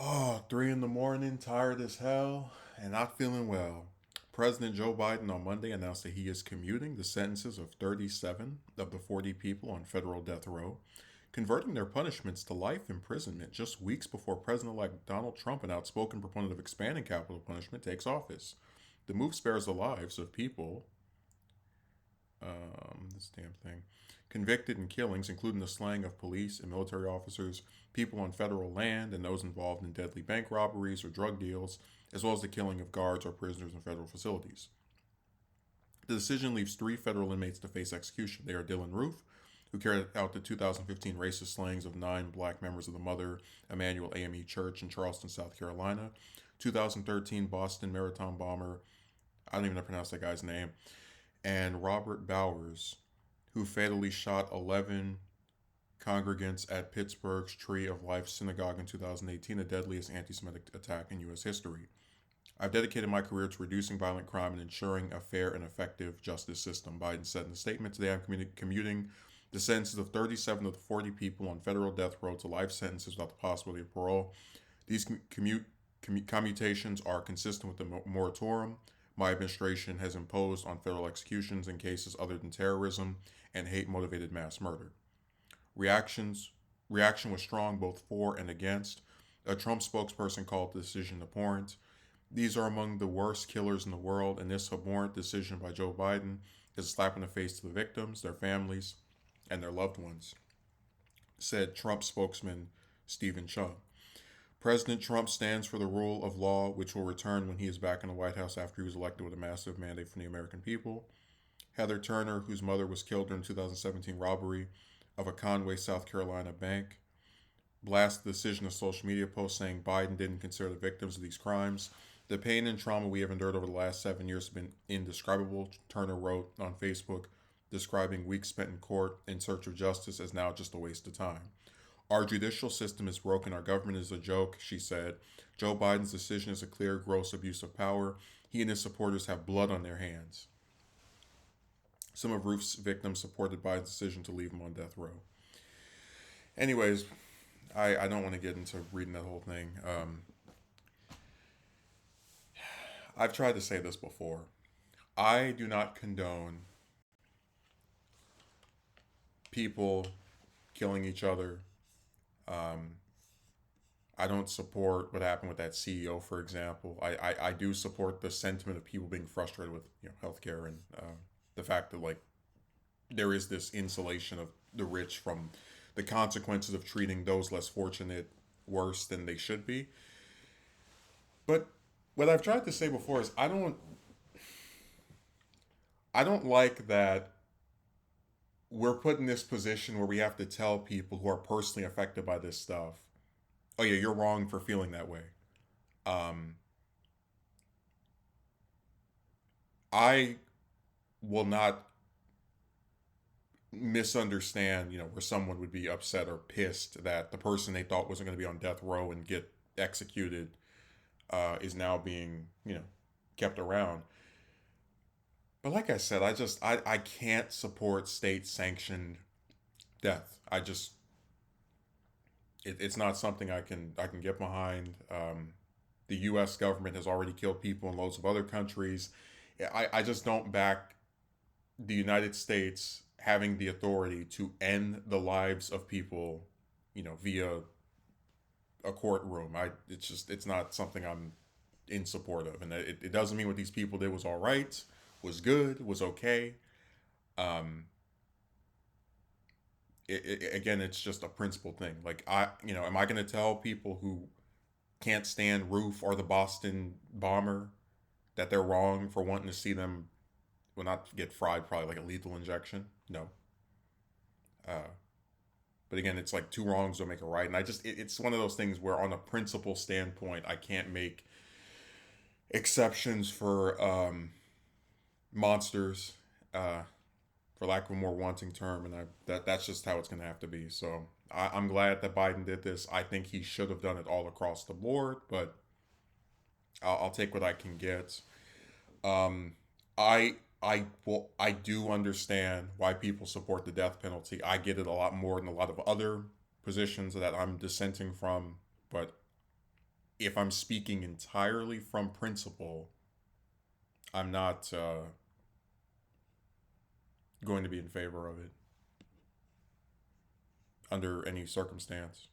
Oh, 3 in the morning, tired as hell, and not feeling well. President Joe Biden on Monday announced that he is commuting the sentences of 37 of the 40 people on federal death row, converting their punishments to life imprisonment just weeks before President elect Donald Trump, an outspoken proponent of expanding capital punishment, takes office. The move spares the lives of people this damn thing, convicted in killings, including the slaying of police and military officers, people on federal land, and those involved in deadly bank robberies or drug deals, as well as the killing of guards or prisoners in federal facilities. The decision leaves three federal inmates to face execution. They are Dylan Roof, who carried out the 2015 racist slayings of 9 black members of the Mother Emanuel AME Church in Charleston, South Carolina, 2013 Boston Marathon bomber, I don't even know how to pronounce that guy's name, and Robert Bowers, who fatally shot 11 congregants at Pittsburgh's Tree of Life Synagogue in 2018, the deadliest anti Semitic attack in U.S. history. I've dedicated my career to reducing violent crime and ensuring a fair and effective justice system, Biden said in a statement. Today, I'm commuting the sentences of 37 of the 40 people on federal death row to life sentences without the possibility of parole. These commutations are consistent with the moratorium my administration has imposed on federal executions in cases other than terrorism and hate-motivated mass murder. Reactions Reaction was strong both for and against. A Trump spokesperson called the decision abhorrent. These are among the worst killers in the world, and this abhorrent decision by Joe Biden is a slap in the face to the victims, their families, and their loved ones, said Trump spokesman Stephen Chung. President Trump stands for the rule of law, which will return when he is back in the White House after he was elected with a massive mandate from the American people. Heather Turner, whose mother was killed during the 2017 robbery of a Conway, South Carolina bank, blasted the decision in a social media post saying Biden didn't consider the victims of these crimes. The pain and trauma we have endured over the last 7 years have been indescribable, Turner wrote on Facebook, describing weeks spent in court in search of justice as now just a waste of time. Our judicial system is broken. Our government is a joke, she said. Joe Biden's decision is a clear, gross abuse of power. He and his supporters have blood on their hands. Some of Roof's victims supported Biden's decision to leave him on death row. Anyways, I don't want to get into reading that whole thing. I've tried to say this before. I do not condone people killing each other. Um, I don't support what happened with that CEO, for example. I do support the sentiment of people being frustrated with healthcare and the fact that like there is this insulation of the rich from the consequences of treating those less fortunate worse than they should be. But what I've tried to say before is I don't like that we're put in this position where we have to tell people who are personally affected by this stuff, oh yeah, you're wrong for feeling that way. Um, I will not misunderstand, where someone would be upset or pissed that the person they thought wasn't going to be on death row and get executed is now being, kept around. But like I said, I can't support state sanctioned death. It's not something I can get behind. The U.S. government has already killed people in loads of other countries. I just don't back the United States having the authority to end the lives of people, via a courtroom. It's not something I'm in support of, and it doesn't mean what these people did was all right, was good, was okay. Um, Again, it's just a principle thing. Like am I going to tell people who can't stand Roof or the Boston bomber that they're wrong for wanting to see them, well, not get fried, probably like a lethal injection? No. Uh, but again, it's like two wrongs don't make a right, and it's one of those things where, on a principle standpoint, I can't make exceptions for monsters, uh, for lack of a more wanting term, and that's just how it's going to have to be. So I'm glad that Biden did this. I think he should have done it all across the board, but I'll take what I can get. Um, I do understand why people support the death penalty. I get it a lot more than a lot of other positions that I'm dissenting from, but if I'm speaking entirely from principle, I'm not going to be in favor of it under any circumstance.